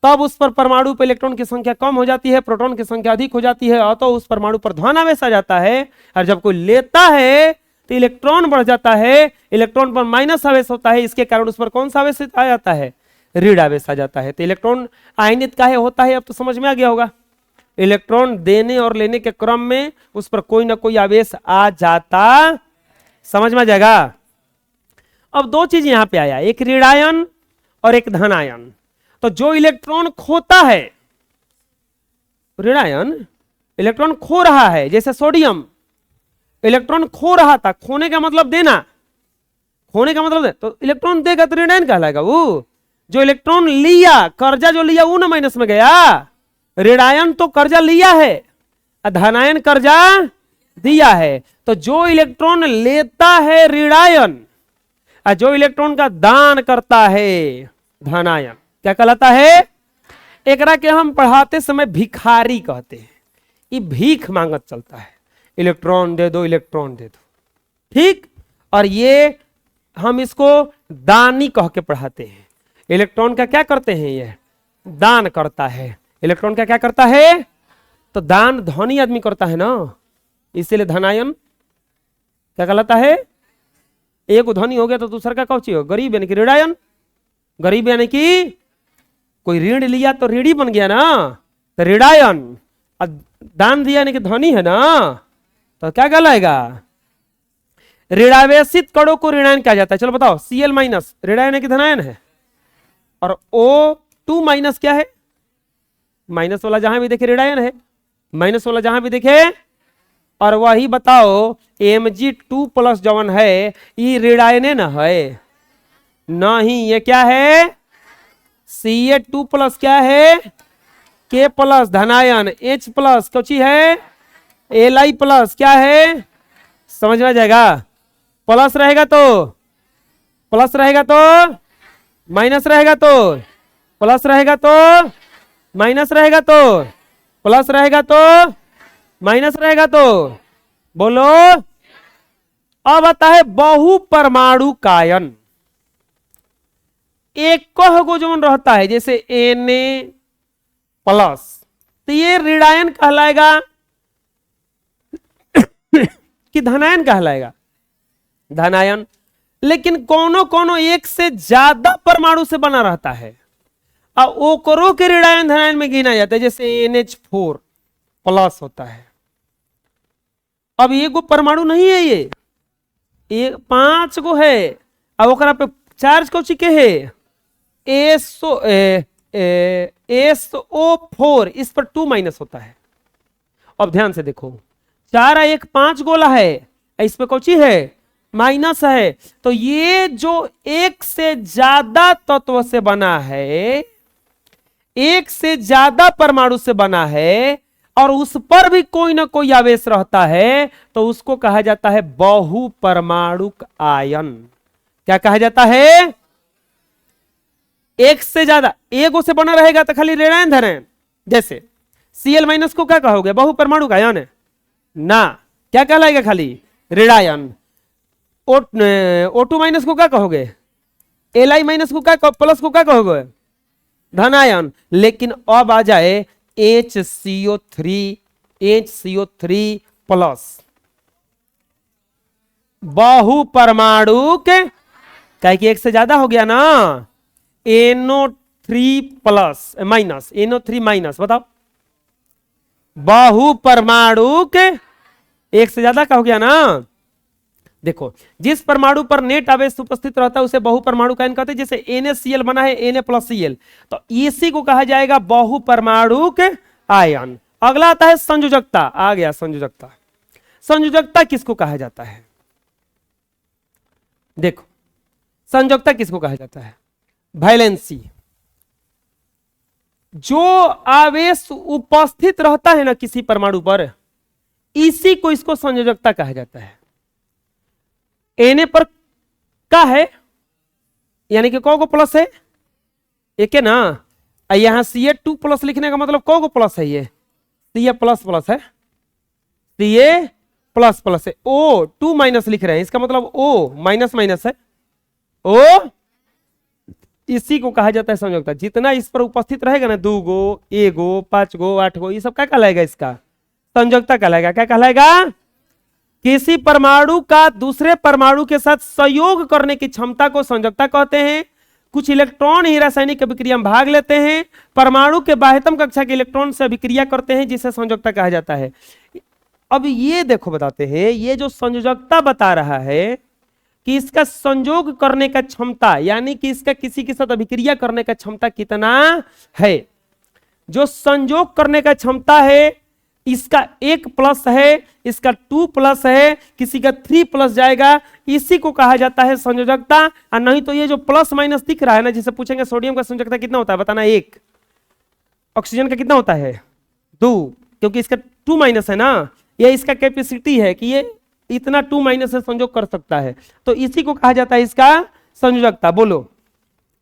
Speaker 1: तब उस पर परमाणु पर इलेक्ट्रॉन की संख्या कम हो जाती है, प्रोटॉन की संख्या अधिक हो जाती है, और तो उस परमाणु पर धनावेश आ जाता है। और जब कोई लेता है तो इलेक्ट्रॉन बढ़ जाता है, इलेक्ट्रॉन पर माइनस आवेश होता है, इसके कारण उस पर कौन सा आवेश आ जाता है, ऋण आवेश आ जाता है। तो इलेक्ट्रॉन आयनित काहे होता है, अब तो समझ में आ गया होगा। इलेक्ट्रॉन देने और लेने के क्रम में उस पर कोई ना कोई आवेश आ जाता, समझ में आ जाएगा। अब दो चीज यहां पे आया, एक ऋणायन और एक धनायन। तो जो इलेक्ट्रॉन खोता है, ऋणायन इलेक्ट्रॉन खो रहा है, जैसे सोडियम इलेक्ट्रॉन खो रहा था, खोने का मतलब देना, खोने का मतलब दे, तो इलेक्ट्रॉन देगा तो ऋणायन कहलाएगा। वो जो इलेक्ट्रॉन लिया, कर्जा जो लिया वो ना माइनस में गया। ऋणायन तो कर्जा लिया है, धनायन कर्जा दिया है। तो जो इलेक्ट्रॉन लेता है ऋणायन, और जो इलेक्ट्रॉन का दान करता है धनायन, क्या कहलाता है, एकरा के हम पढ़ाते समय भिखारी कहते हैं। ये भीख मांगत चलता है, इलेक्ट्रॉन दे दो, इलेक्ट्रॉन दे दो, ठीक। और ये हम इसको दानी कह के पढ़ाते हैं। इलेक्ट्रॉन का क्या करते हैं, ये दान करता है। इलेक्ट्रॉन का क्या करता है, तो दान धनी आदमी करता है ना, इसीलिए धनायन क्या कहलाता है, एक धनी हो गया तो दूसरा का कौची हो, गरीब यानी कि ऋणायन। गरीब यानी कि कोई ऋण लिया तो ऋणी बन गया ना, तो ऋणायन। दान दिया यानी कि धनी है ना, तो क्या कहलाएगा, ऋणावेशित कणों को ऋणायन कहा जाता है। चलो बताओ, Cl माइनस ऋणायन है कि धनायन है, और O2 माइनस क्या है, माइनस वाला जहां भी देखे ऋणायन है, माइनस वाला जहां भी देखे। और वही बताओ Mg2 प्लस जवन है ये ऋणायन ना है, नहीं, ये क्या है, Ca2 प्लस क्या है, K प्लस धनायन, H प्लस कौची है, Li प्लस क्या है, समझ में आ जाएगा। प्लस रहेगा तो प्लस रहेगा तो माइनस रहेगा तो प्लस रहेगा तो माइनस रहेगा तो प्लस रहेगा तो माइनस रहेगा तो, बोलो। अब आता है बहु परमाणु कायन। एक कह गो जो रहता है जैसे Na प्लस, तो ये ऋणायन कहलाएगा कि धनायन कहलाएगा, धनायन। लेकिन कोनो कोनो एक से ज्यादा परमाणु से बना रहता है, और ओकरो के ऋणायन धनायन में गिना जाता है, जैसे NH4 प्लस होता है। अब ये गो परमाणु नहीं है, ये 5 गो है, अब ओकरा पे चार्ज कौची के है, SO4, इस पर 2 माइनस होता है। अब ध्यान से देखो, 4 1 5 गोला है, इस पे कौची है, माइनस है। तो ये जो एक से ज्यादा तत्व से बना है, एक से ज्यादा परमाणु से बना है, और उस पर भी कोई ना कोई आवेश रहता है, तो उसको कहा जाता है बहु परमाणुक आयन। क्या कहा जाता है, एक से ज्यादा, एक से बना रहेगा तो खाली ऋणायन धनायन, जैसे Cl माइनस को क्या कहोगे, बहु परमाणु का आयन है ना, क्या कहलाएगा, खाली ऋणायन। O2 माइनस को क्या कहोगे, Li माइनस को क्या, प्लस को क्या कहोगे, धनायन। लेकिन अब आ जाए HCO3 प्लस, बहु परमाणु के, क्या कि एक से ज्यादा हो गया ना, NO3 plus minus, NO3 minus, बताओ, बहु परमाणु के एक से ज्यादा का हो गया ना। देखो, जिस परमाणु पर नेट आवेश उपस्थित रहता है उसे बहु परमाणु का आयन कहते हैं। जैसे NaCl बना है Na प्लस Cl, तो इसी को कहा जाएगा बहु परमाणु के आयन। अगला आता है संयोजकता। आ गया संयोजकता। संयोजकता किसको कहा जाता है? देखो, संयोजकता किसको कहा जाता है? वैलेंसी। जो आवेश उपस्थित रहता है ना किसी परमाणु पर, इसी को इसको संयोजकता कहा जाता है। Na पर का है, यानी कि कौ को प्लस है? एक है ना। यहां Ca2 प्लस लिखने का मतलब कौ को प्लस है? ये Ca प्लस प्लस है, Ca प्लस प्लस है। O2 माइनस लिख रहे हैं, इसका मतलब O माइनस माइनस है। O इसी को कहा जाता है संयोजकता। जितना इस पर उपस्थित रहेगा ना, 2 गो, 1 गो, 5 गो, 8 गो, ये सब क्या कहलाएगा? इसका संयोजकता कहलाएगा। क्या कहलाएगा? किसी परमाणु का दूसरे परमाणु के साथ संयोग करने की क्षमता को संयोजकता कहते हैं। कुछ इलेक्ट्रॉन ही रासायनिक अभिक्रिया में भाग लेते हैं, परमाणु के बाह्यतम कक्षा के इलेक्ट्रॉन से अभिक्रिया करते हैं, जिसे संयोजकता कहा जाता है। अब ये देखो, बताते हैं, ये जो संयोजकता बता रहा है कि इसका संयोग करने का क्षमता, यानी कि इसका किसी के साथ अभिक्रिया करने का क्षमता कितना है। जो संयोग करने का क्षमता है, इसका 1 प्लस है, इसका 2 प्लस है, किसी का 3 प्लस जाएगा, इसी को कहा जाता है संयोजकता। और नहीं तो ये जो प्लस माइनस दिख रहा है ना, जिसे पूछेंगे सोडियम का संयोजकता कितना होता है, बताना 1। ऑक्सीजन का कितना होता है? 2, क्योंकि इसका 2 माइनस है ना, ये इसका कैपेसिटी है कि ये इतना 2 माइनस से संयोग कर सकता है, तो इसी को कहा जाता है इसका संयोजकता। बोलो,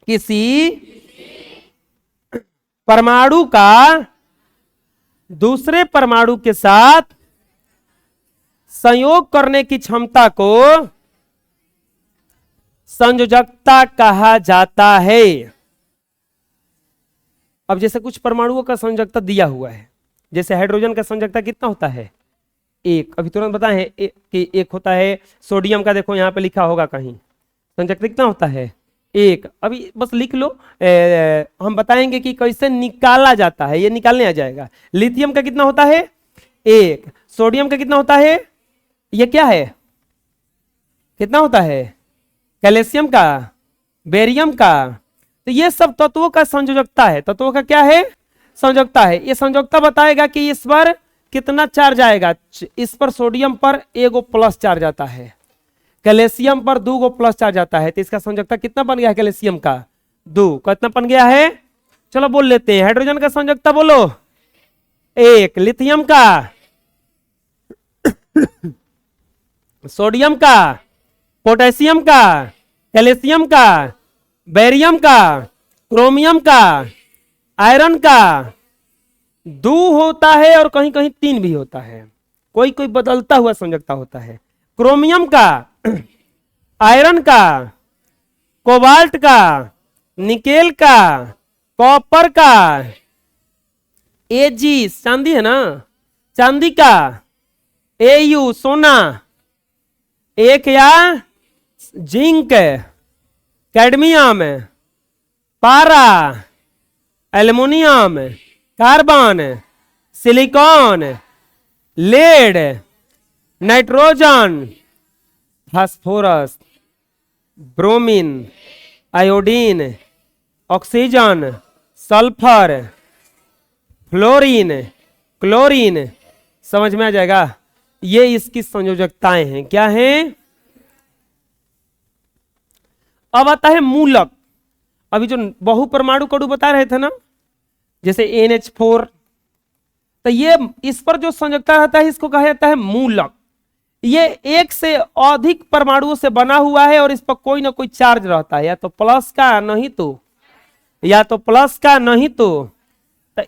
Speaker 1: किसी परमाणु का दूसरे परमाणु के साथ संयोग करने की क्षमता को संयोजकता कहा जाता है। अब जैसे कुछ परमाणुओं का संयोजकता दिया हुआ है, जैसे हाइड्रोजन का संयोजकता कितना होता है? 1। अभी तुरंत बताएं कि 1 होता है। सोडियम का देखो यहां पे लिखा होगा कहीं, संयोजकता कितना होता है? 1। अभी बस लिख लो, हम बताएंगे कि कैसे निकाला जाता है, ये निकालने आ जाएगा। लिथियम का कितना होता है? 1। सोडियम का कितना होता है? ये क्या है? कितना होता है? कैल्शियम का, बेरियम का। तो ये सब तत्वों का संयोजकता है। तत्वों का क्या है? संयोजकता है। ये संयोजकता बताएगा कि इस पर कितना चार्ज आएगा। इस पर सोडियम पर 1 प्लस चार्ज आता है, कैल्शियम पर 2 प्लस चार्ज आता है, तो इसका संयोजकता कितना बन गया है? कैल्शियम का 2 कितना बन गया है? चलो बोल लेते हैं। हाइड्रोजन का संयोजकता बोलो, 1। लिथियम का, सोडियम का, पोटेशियम का, कैल्शियम का, बेरियम का, क्रोमियम का, आयरन का 2 होता है और कहीं कहीं 3 भी होता है। कोई कोई बदलता हुआ संयोजकता होता है। क्रोमियम का, आयरन का, कोबाल्ट का, निकेल का, कॉपर का, Ag चांदी है ना, चांदी का, Au सोना, 1 या जिंक, कैडमियम, पारा, aluminium, carbon, silicon, lead, nitrogen, phosphorus, bromine, iodine, oxygen, sulphur, fluorine, chlorine. समझ में आ जाएगा? ये इसकी संयोजकताएं हैं। क्या हैं? अब आता है मूलक। अभी जो बहुपरमाणु कणु बता रहे थे ना, जैसे NH4, तो ये इस पर जो संयोजकता रहता है इसको कहा जाता है मूलक। ये 1 से अधिक परमाणुओं से बना हुआ है और इस पर कोई ना कोई चार्ज रहता है, या तो प्लस का नहीं तो, या तो प्लस का नहीं तो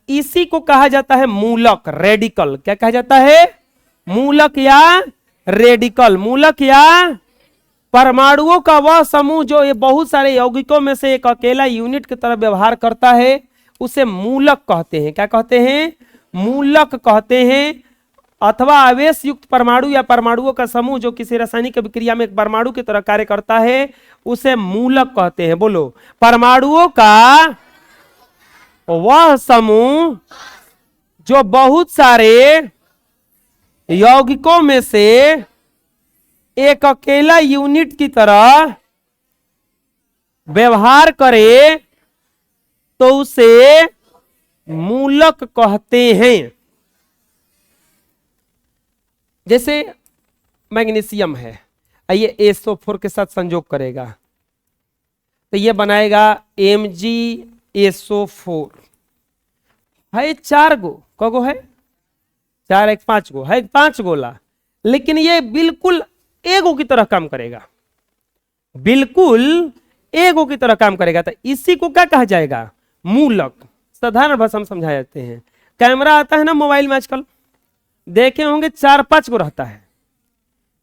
Speaker 1: इसी को कहा जाता है मूलक, रेडिकल। क्या कहा जाता है? मूलक या रेडिकल। मूलक या परमाणुओं का वह समूह जो ये बहुत सारे यौगिकों में से एक अकेला यूनिट की तरह व्यवहार करता है, उसे मूलक कहते हैं। क्या कहते हैं? मूलक कहते हैं। अथवा आवेश युक्त परमाणु या परमाणुओं का समूह जो किसी रासायनिक अभिक्रिया में एक परमाणु की तरह कार्य करता है, उसे मूलक कहते हैं। बोलो, परमाणुओं का वह समूह जो बहुत सारे यौगिकों में से एक अकेला यूनिट की तरह व्यवहार करे, तो उसे मूलक कहते हैं। जैसे मैग्नीशियम है, ये SO4 के साथ संयोग करेगा तो ये बनाएगा MgSO4। है 4 गो, कगो है 4 1 5 गो है, 5 गोला, लेकिन ये बिल्कुल एगो की तरह काम करेगा, बिल्कुल एगो की तरह काम करेगा। तो इसी को क्या कहा जाएगा? मूलक। साधारण भाषा में समझा जाते हैं। कैमरा आता है ना मोबाइल में आजकल, देखे होंगे 4-5 गो रहता है,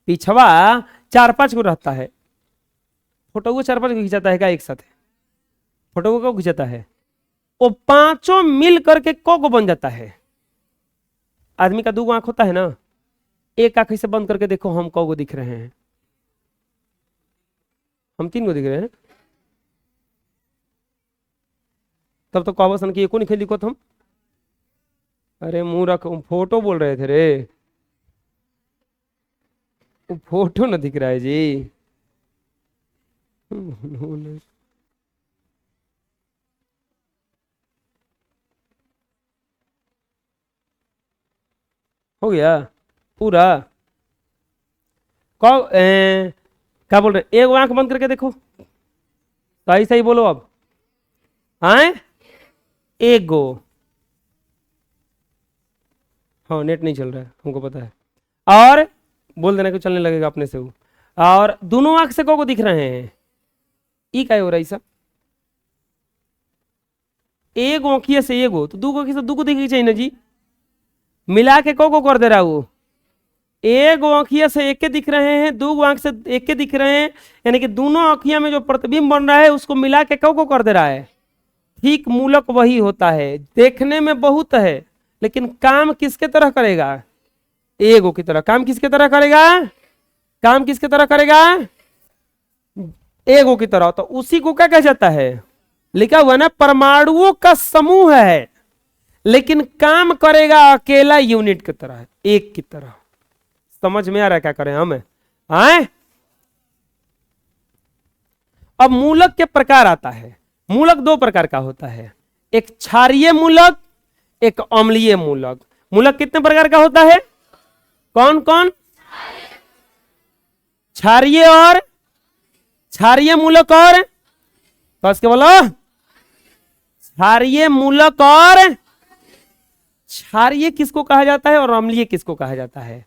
Speaker 1: पिछवा 4-5 गो रहता है। फोटो को 4-5 गो खिंचाता है क्या एक साथ? फोटो को खिंचाता है, वो पांचों मिल करके को बन जाता है। आदमी का 2 आंख होता है ना, एक आंख से बंद करके देखो हम को दिख रहे हैं, हम 3 गो दिख रहे हैं, तब तो कहो सन कि एको नहीं खेली को हम। अरे मुंह रख, फोटो बोल रहे थे रे, फोटो ना दिख रहा है जी। हो गया पूरा? क्या बोल रहे? एक आंख बंद करके देखो, सही सही बोलो अब। हाँ एक गो, हाँ नेट नहीं चल रहा है हमको पता है, और बोल देना कि चलने लगेगा अपने से वो। और दोनों आंख से को दिख रहे हैं, ई क्या हो रहा है सब? एक आंखिया से एगो, तो 2 आंखी से 2 दिख चाहिए ना जी, मिला के को कर दे रहा वो। एक आंखिया से एक के दिख रहे हैं, 2 आंख से एक के दिख रहे हैं, यानी कि दोनों आंखिया में जो प्रतिबिंब बन रहा है उसको मिला के को कर दे रहा है। ठीक मूलक वही होता है, देखने में बहुत है लेकिन काम किसके तरह करेगा? एगो की तरह। काम किसके तरह करेगा? काम किसके तरह करेगा? एगो की तरह। तो उसी को क्या कहा जाता है? लिखा हुआ ना, परमाणुओं का समूह है लेकिन काम करेगा अकेला यूनिट की तरह, एक की तरह। समझ में आ रहा है क्या करें हमें? आए अब मूलक के प्रकार आता है। मूलक 2 प्रकार का होता है, एक क्षारीय मूलक, एक अम्लीय मूलक। मूलक कितने प्रकार का होता है? कौन कौन? क्षारीय और क्षारीय मूलक, और बस के बोलो, क्षारीय मूलक और क्षारीय किसको कहा जाता है और अम्लीय किसको कहा जाता है?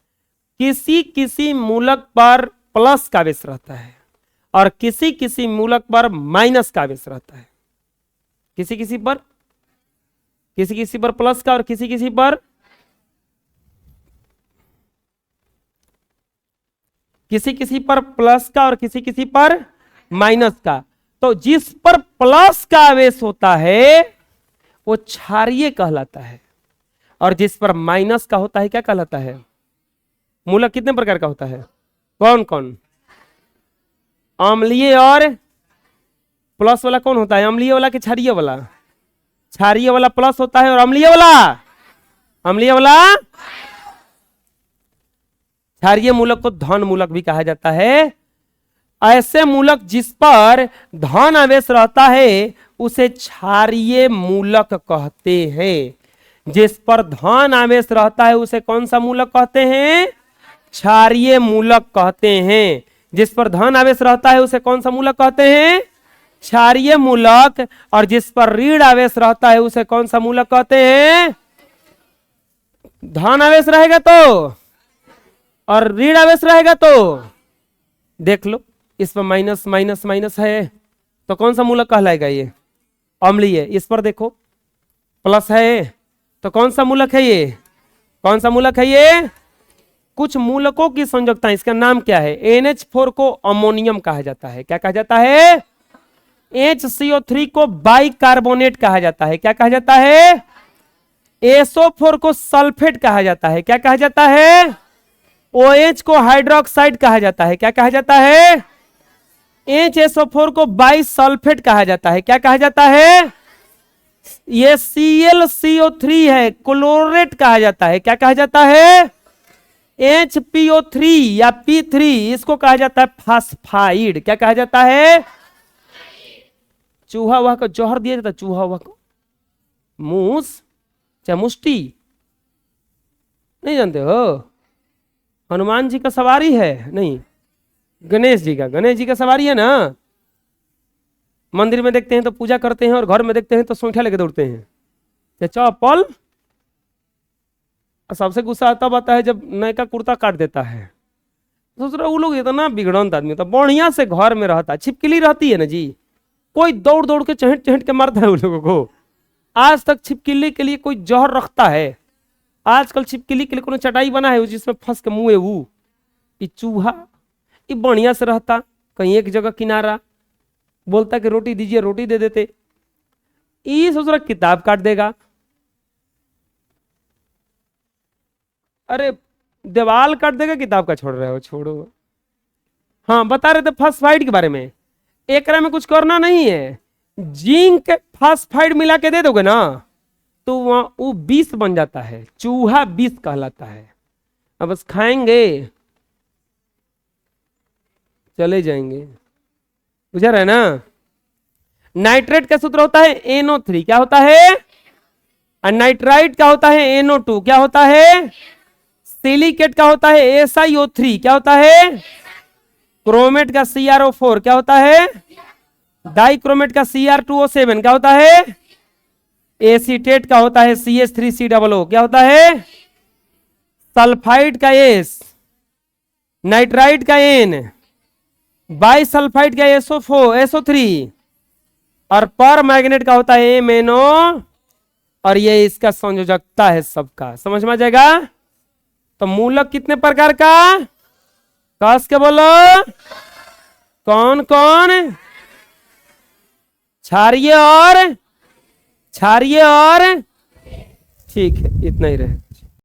Speaker 1: किसी किसी मूलक पर प्लस का आवेश रहता है और किसी किसी मूलक पर माइनस का आवेश रहता है। किसी किसी पर प्लस का और किसी किसी पर प्लस का और किसी किसी पर माइनस का। तो जिस पर प्लस का आवेश होता है वो क्षारीय कहलाता है और जिस पर माइनस का होता है क्या कहलाता है? मूलक कितने प्रकार का होता है? कौन कौन? अम्लीय और प्लस वाला कौन होता है? अम्लीय वाला कि क्षारीय वाला? क्षारीय वाला प्लस होता है और अम्लीय वाला क्षारीय मूलक को धन मूलक भी कहा जाता है। ऐसे मूलक जिस पर धन आवेश रहता है उसे क्षारीय मूलक कहते हैं। जिस पर धन आवेश रहता है उसे कौन सा मूलक कहते हैं? क्षारीय मूलक कहते हैं। जिस पर धन आवेश रहता है उसे कौन सा मूलक कहते हैं? क्षारीय मूलक। और जिस पर ऋण आवेश रहता है उसे कौन सा मूलक कहते हैं? धन आवेश रहेगा तो और ऋण आवेश रहेगा तो देख लो, इस पर माइनस माइनस माइनस है तो कौन सा मूलक कहलाएगा? ये अम्लीय। इस पर देखो प्लस है तो कौन सा मूलक है? ये कौन सा मूलक है? ये कुछ मूलकों की संयोजकता, इसका नाम क्या है? NH4 को अमोनियम कहा जाता है। क्या कहा जाता है? HCO3 को बाइकार्बोनेट कहा जाता है। क्या कहा जाता है? SO4 को सल्फेट कहा जाता है। क्या कहा जाता है? OH को हाइड्रोक्साइड कहा जाता है। क्या कहा जाता है? HSO4 को बाइसल्फेट कहा जाता है। क्या कहा जाता है? ये ClCO3 है, क्लोरेट कहा जाता है। क्या कहा जाता है? HPO3 या P3, इसको कहा जाता है फास्फाइड। क्या कहा जाता है? चूहा हुआ को जौहर दिया जाता है, चूहा हुआ को मूस चाहे मुष्टि, नहीं जानते हो? हनुमान जी का सवारी है? नहीं, गणेश जी का सवारी है ना। मंदिर में देखते हैं तो पूजा करते हैं और घर में देखते हैं तो सोंठा लेके दौड़ते हैं। चप्पल। सबसे गुस्सा तब आता है जब नए का कुर्ता काट देता है। सोच रहा वो लोग इतना बिगड़ंत आदमी होता, बढ़िया से घर में रहता, छिपकली रहती है ना जी, कोई दौड़ दौड़ के चहट चहट के मारता है उन लोगों को। आज तक छिपकली के लिए कोई जहर रखता है? आजकल छिपकली के लिए कोई चटाई बना है जिसमें फंस के मुंह है वो। ये चूहा ये बढ़िया से रहता, कहीं एक जगह किनारा, बोलता कि रोटी दीजिए, रोटी दे देते। ये सोच रहा किताब काट देगा। अरे दीवाल काट देगा, किताब का छोड़ रहे हो, छोड़ो। हाँ, बता रहे थे फास्फाइड के बारे में। एक में कुछ करना नहीं है, जिंक फास्फाइड मिला के दे दोगे ना तो वहां वो विष बन जाता है, चूहा विष कहलाता है। अब बस खाएंगे चले जाएंगे, बुझा रहे ना। नाइट्रेट का सूत्र होता है NO3, क्या होता है? और नाइट्राइट का होता है NO2, क्या होता है? सिलिकेट का होता है SiO3, क्या होता है? क्रोमेट का CrO4, क्या होता है? डाइक्रोमेट का Cr2O7, क्या होता है? एसीटेट का होता है CH3COO, क्या होता है? सल्फाइड का S, नाइट्राइट का N, बाइसल्फाइड का SO3 और पर मैग्नेट का होता है MnO, और ये इसका संयोजकता है सबका। समझ में आ जाएगा। तो मूलक कितने प्रकार का? कस के बोलो, कौन कौन? क्षारीय और ठीक है, इतना ही रहे।